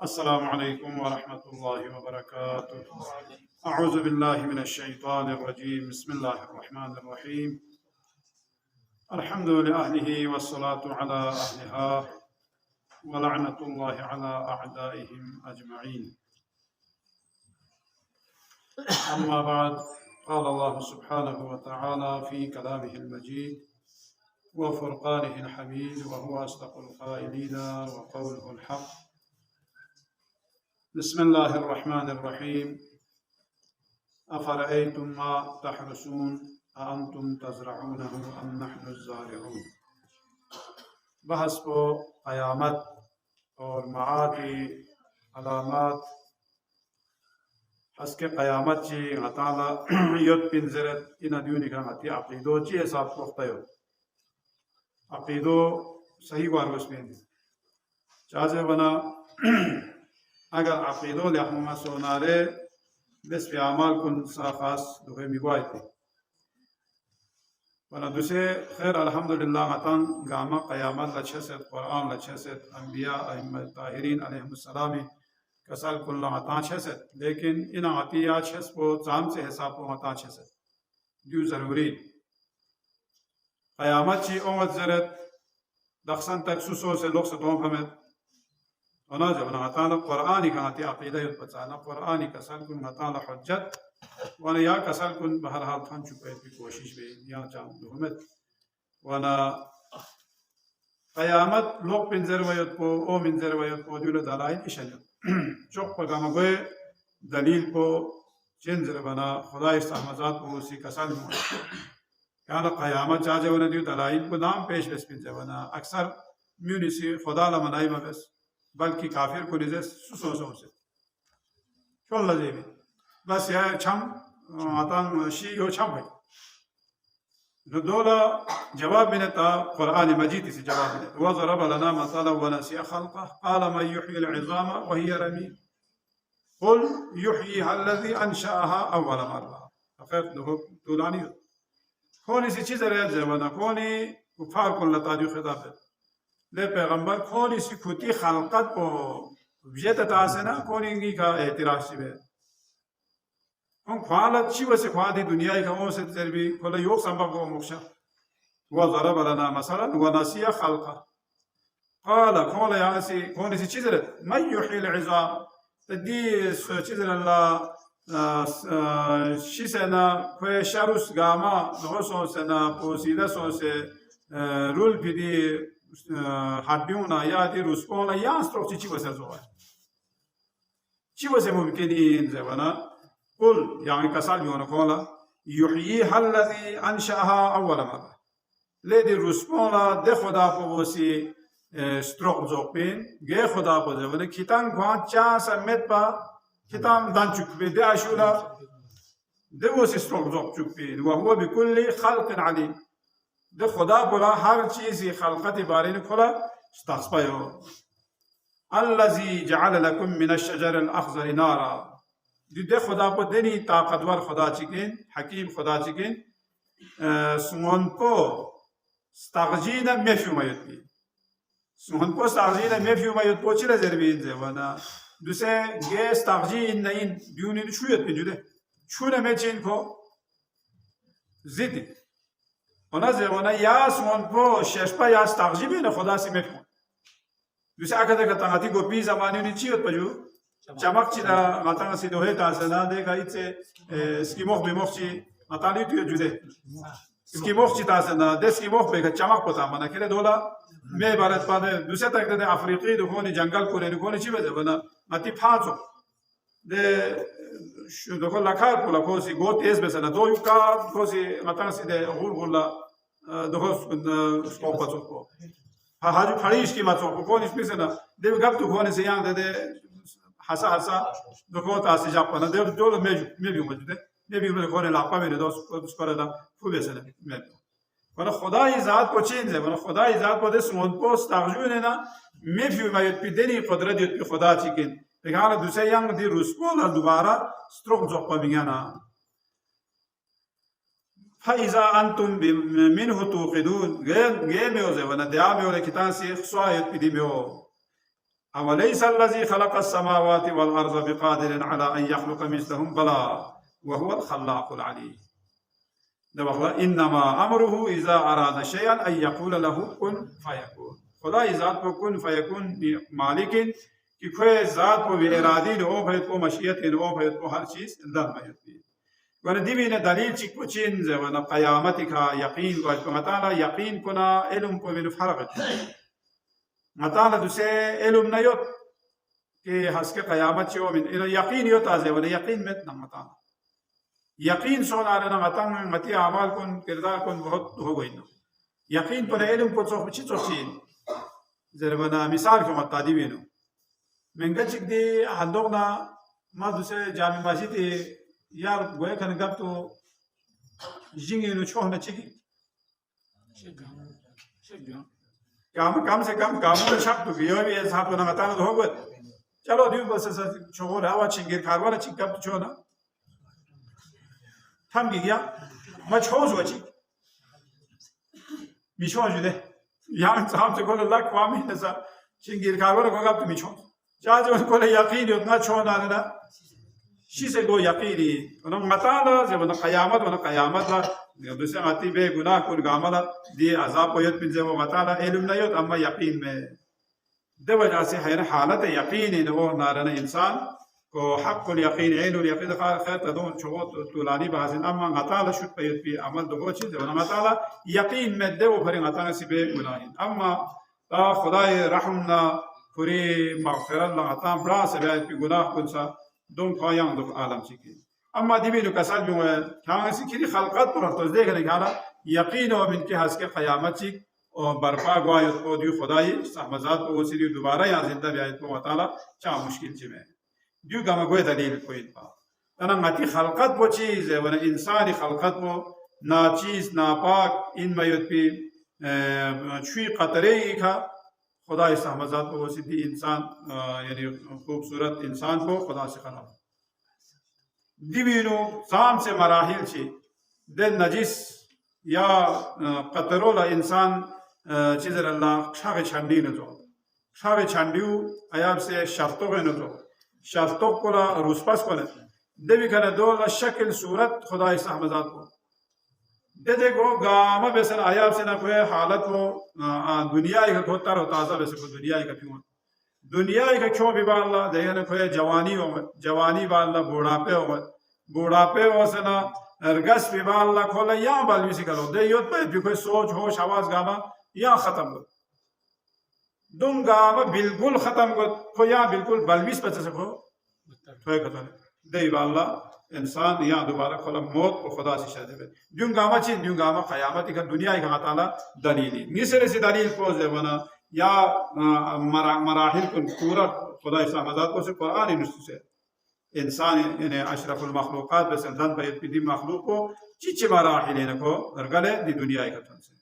अस्सलामु अलैकुम व रहमतुल्लाहि व बरकातुहू। अऊज़ु बिल्लाहि मिनश शैतानिर रजीम। बिस्मिल्लाहिर रहमानिर रहीम। अल्हम्दु लिअहलिही वस्सलातु अला अहलिहा व लअनतुल्लाहि अला अअदाइहिम अजमईन। अम्मा बाद, क़ाल अल्लाहु सुब्हानहु व तआला फ़ी कलामिहिल मजीद व फ़ुरक़ानिहिल हमीद व हुवा अस्दक़ुल क़ाइलीन व क़ौलुहुल हक़। बिस्मिल्लाहिर्रहमानिर्रहीम। अफ़रअयतुम मा तहरुसून अअंतुम तज़रऊनहु अम नहनु ज़ारिऊन। बहस को क़यामत और माआती अलामात हस के क़यामत ची गताला युद्ध पिंजरत इन अद्यूनी का गति अक़ीदो ची हिसाब पुख्ता यो अक़ीदो सही वारवस में चाहे बना अगर अक़ीदो लहमा सोनारे बस पे अमाल कुन साखास दुहे मिगवाई थे वना दुसे खैर अल्हम्दुलिल्लाह गतान गामा क़यामत लच्छसेत कुरान लच्छसेत अंबिया अइम्मत ताहिरीन अलैहिमुस्सलाम कसल कुल्ला गता छसेत लेकिन इन अतिया छस को जाम से हिसाब को गता छसेत दू जरूरी क़यामत ची ओमत जरत दखसन तक सुसो से लोग सतों हमें वना जब नताना कुरानी का अति अक़ीदा युद्ध बचाना कुरानी कसल कुन नताना हुज्जत वना या कसल कुन बहरहाल थान चुके की कोशिश भी या चाम दुहमत वना क़यामत लोग पिंजर वयत को ओ मिंजर वयत को दुल दलाइल इशन चौक पगाम गए दलील को चिंजर बना खुदा इस्ताहमजात को उसी कसल क्या क़यामत चाहे वना दियो दलाइल को नाम पेश बस पिंजर बना अक्सर म्यूनिसी खुदा ला मनाई बस बल्कि काफिर को निजे सुसोसों से चल लजे भी बस यह छम आतां शी यो छम भाई दोला जवाब में था कुरान मजीद से जवाब में वज़रब लना मसला व नसिया खल्क़ह क़ाल मन युह्यिल इज़ामा व हिय रमीम क़ुल युह्यिहा अल्लज़ी अंशअहा अव्वल मर्रा। अखर दुलानी कौन सी चीज़ रह जवाना कौन कुफार को लता जो खिताब ले पैगंबर कौन सी खुदी खलकत को विजय तासना कौन इंगी का एतराज़ से हम ख्वालत शिव से ख्वादी दुनिया का ओ से तरबी कोला योग संभव को मोक्षा वज़रब लना मसलन व नसिया खल्क़ह क़ाल कौन यहाँ से कौन सी चीज़ रह मन युह्यिल इज़ाम तदी चीज़ अल्लाह शिसना कोई शरुस गामा दोसों से ना पोसीदा सो से रूल फिदी हड्डियों ना या दी रुस्पों ना या स्ट्रोक ची वैसे जो है ची वैसे मुमकिन इन जवाना कुल यानी कसाल भी होना कौला युह्यिहा अल्लज़ी अंशअहा अव्वल मर्रा ले दी रुस्पों ना दे खुदा को वसी स्ट्रोक जोपिन गे खुदा को जवाना कितान ख्वान चा समेत पा कितान दान चुकबे दे आशुला दे वसी स्ट्रोक जोप चुकबे वह हुआ बिकुल्ली खल्क़िन अलीम दे खुदा बोला हर चीज़ खलकत बारे में खुला स्तास्पायो अल्लज़ी जअल लकुम मिनश शजरिल अख़ज़र नारा दे खुदा को देनी ताकतवर खुदा चिकिन हकीम खुदा चिकिन सुमन को स्तागजीन मेफ्यूमायती सुमन को स्तागजीन मेफ्यूमायत पोचिले जरबीन जवाना दुसे गे स्तागजीन नहीं ड्यूनी शुयत पे जुदे शुने में चीन को जिद्दी वना या सुमन को शेषपा या स्तागजीबी न खुदा से मेफ्यूम दुसे आकर देखा तांगाती गोपी ज़माने ने चीयत पजू चमक चिदा मातांग सी दोहे तासना देखा इसे इसकी मोख भी मोख ची माताली तो जुदे इसकी मोख ची तासना देश की मोख पे का चमक पता मना केले दोला मैं भारत पादे दूसरे तक दे अफ्रीकी दुखोनी जंगल को दुखोनी ची बजे बना माती फांचो दे दुखो लखार पुला कोसी गो तेज बेसना दो युका कोसी मातांग सी दे गुल गुला दुखो स्कोप पचो को हाजू फड़ी इसकी माचो को कौन इसमें से ना देव गप दुखोनी से यहाँ दे हसा हसा दुखों तासी जापना दे दो में भी मौजूद है में भी मेरे कोने लापा मेरे दोस्त उसको रहता फूले से में वरना खुदा इज़ात को चेंज है वरना खुदा इज़ात को दे सुमन को स्तागजून है ना में भी मायत पिदेनी क़दरत युद्ध पे खुदा चिकिन लेकिन दूसरे यांग दी रुस्पोल दोबारा स्ट्रोक जोपा बियाना फ़इज़ा अंतुम मिन्हु तूक़िदून गे में हो जाए वरना दिया में हो कितान से स्वायत पिदी में हो अवलैस अल्लज़ी खलक़स समावाति वल अर्ज़ बिक़ादिरिन अला अन यख़्लुक़ मिस्लहुम बला व हुवल खल्लाक़ुल अलीम। दबला इन्नमा अमरुहु इज़ा अरादा शयअन अन यक़ूल लहु कुन फ़यकून। खुदा ज़ात को कुन फ़यकून मालिकिन कि खोए ज़ात को इरादी नो भयत को मशीयत नो भयत को हर चीज़ दर भयत भी वन दिवी ने दलील चिक कुचिन वन क़यामत का यकीन को मताला यकीन कुना इल्म को मिन फ़र्क़ मताला दुसे इल्म न योत कि हस्के क़यामत चो मिन यकीन योत आज़े वन यकीन में न मताला यकीन सोना ना मतंग मती अमाल कुन किरदार कुन बहुत हो गई ना यकीन पर इल्म को चो कुछ चीन जरबना मिसाल को मतादी बिनो menga chikdi handogna ma duse jami masjid yar goye kan gapto jingi no chohna chiki काम से कम काम में शब्द यो भी ऐसा तो ना बताना तो होगा चलो दिव बस ऐसा छोड़ हवा चिंगे खारवाला चिंगा तो छोड़ ना tham gya ma chozo chi mi chozo de yang sam se ko la kwami na sa chingir खारवाला को गप mi chozo जाजो को ले यकीन उतना छोड़ना ना शीशे को यकीनी उन्होंने मताना जब उन्होंने क़यामत ला दूसरे आती बे गुनाह कुल गामला दिए अज़ाब को यत पिंजे वो मताना इल्म नहीं होता अम्मा यकीन में दो वजह से है ना हालत यकीन इन वो नारना इंसान को हक़ कुल यकीन ऐनुल यकीन खैर तदों छोड़ तुलानी बाज़िन अम्मा मताना शुद्ध पे यत भी अमल दो चीज़ उन्होंने मताना यकीन में दे वो भरे मताना सिबे गुनाहिन अम्मा ता खुदाए रहमना पूरी मग़फ़िरत लगाता बड़ा सबयात की गुनाह कुंसा दोन पायां दो आलम चिकी अम्मा दिवी लो कसर जो है क्या सी किरी खलक़त पर तो देखने का यकीन और इनके हस के क़यामत चिक और बर्पा गुआयत को दियो खुदाई सहमज़ात को वसीली दोबारा या ज़िंदा ब्यायत को वताला चा मुश्किल चिमे दियो गमा गोए दलील कोई पा तना मती खलक़त वो चीज़ है वरना इंसानी खलक़त वो नाचीज़ नापाक इन मयत पे छुई क़तरे का खुदा इस सहमज़ात को सीधी इंसान यानी खूबसूरत इंसान को खुदा से खराब दिवीनो साम से मराहिल छे दे नजिस या कतरोला इंसान चीज़र अल्लाह शागे छंडी न जो शागे छंडियो अयाब से शर्तों के न जो शर्तों को ला रुस्पास को न देवी का न दो ला शक्ल सूरत खुदा इस सहमज़ात को दे देखो गामा बेसन आयाब से ना कोई हालत हो दुनिया का खोतर होता है वैसे को दुनिया का क्यों दुनिया का क्यों भी बाला देखा ना कोई जवानी वाला बुढ़ापे हो से ना रगस भी बाला खोला यहाँ बाल भी सिकलो दे योत पे भी कोई सोच होश आवाज गामा यहाँ खत्म हो दुम गामा बिल्कुल खत्म को तो यहाँ बिल्कुल बलविस बचे सको तो एक खत्म दे बाला इंसान यहाँ दोबारा खोला मौत को खुदा से शादी में जुंगामा चीज जुंगामा क़यामत का दुनिया का ताला दलीली मिसर से दलील को ज़बाना या मराहिल को पूरा खुदा इस मज़ाद को से कुरान नुस्ख़े से इंसान इन्हें अशरफुल मखलूक़ात बस इंसान पर इतनी मखलूक़ को चीचे मराहिल इन्हें को रगले दी दुनिया का तन से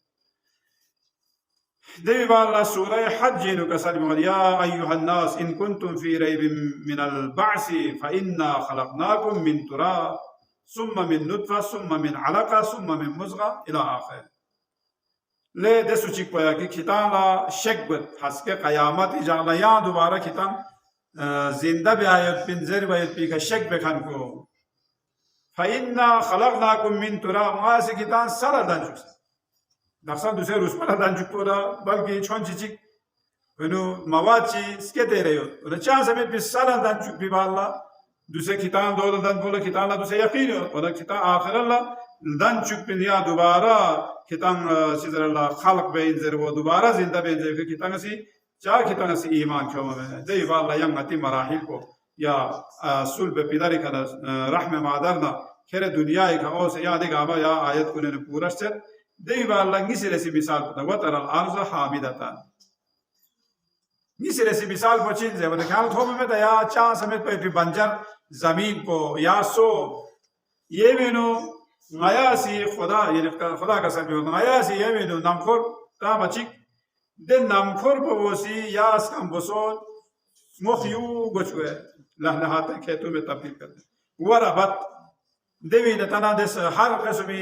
देवी वाला सूरह हज जिनु कसर में या अय्युहन नास इन कुंतुम फी रैबिम मिनल बअसी फइन्ना खलक़नाकुम मिन तुराब सुम्मा मिन नुत्फ़ा सुम्मा मिन अलक़ा सुम्मा मिन मुज़ग़ा इला आखिर ले देसुचिक पया कि खिताला शक्बत हस्के क़यामत इजाला या दोबारा खितां जिंदा ब्यायत पिंजर ब्यायत पी का शक बेखान को फइन्ना खलक़नाकुम मिन तुराब वहाँ से खितां सारा दांचुक दक्षिण दूसरे रुस्पला दांचुक पूरा बल्कि छोन चिचिक वनु मवाची स्केते रहे हो और चांस हमें पिसाला दांचुक भी बाला दूसरे खितां दो दान बोला खितां ला दूसरे यकीन हो और खितां आखिर ला दांचुक पिनिया दोबारा खितां सिजर ला खालक बेंजर वो दोबारा जिंदा बेंजर के खितां सी चार खितां सी ईमान क्यों में दे बाला यंग अति मराहिल को या सुल बे पिदारी का रहम मादरना खेरे दुनिया एक हो से याद गावा या आयत को ने पूरा से दे बाला गिसे सी मिसाल को वतर अल अर्ज़ हामिदतन गिसे सी मिसाल को चीज है वो ख्याल थो में तो या चा समेत पे बंजर जमीन को या सो ये मेनू माया सी खुदा ये खुदा का सब माया सी ये मेनू नमखोर ता बचिक den namkhor bosi yas kam boso mokhyu gochwe lahna hata khetu में तब्दील कर दे वराबत देवी ने तना देश हर कसमी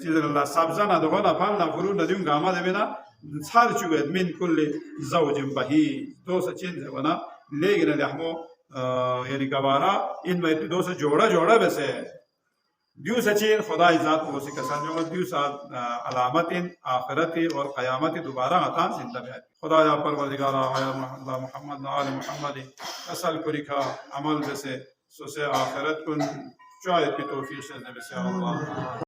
चीज अल्लाह सब्जा ना दोगना फल ना फुरू नदियों गामा देवे ना خرجوا من كل زوج بهيج دوسة چين زبنا ليگنا لحمو يعني كبارا إن ما دوسة جوڑا جوڑا بس دیوسا چین خدای ذات کو سکسان جو دیوسا علامت آخرت اور قیامت دوبارہ عطا زندہ ہے خدا یا پروردگار محمد آل محمد اصل کریکا عمل جیسے سوسے آخرت کن شاید کی توفیق سے نبی سے اللہ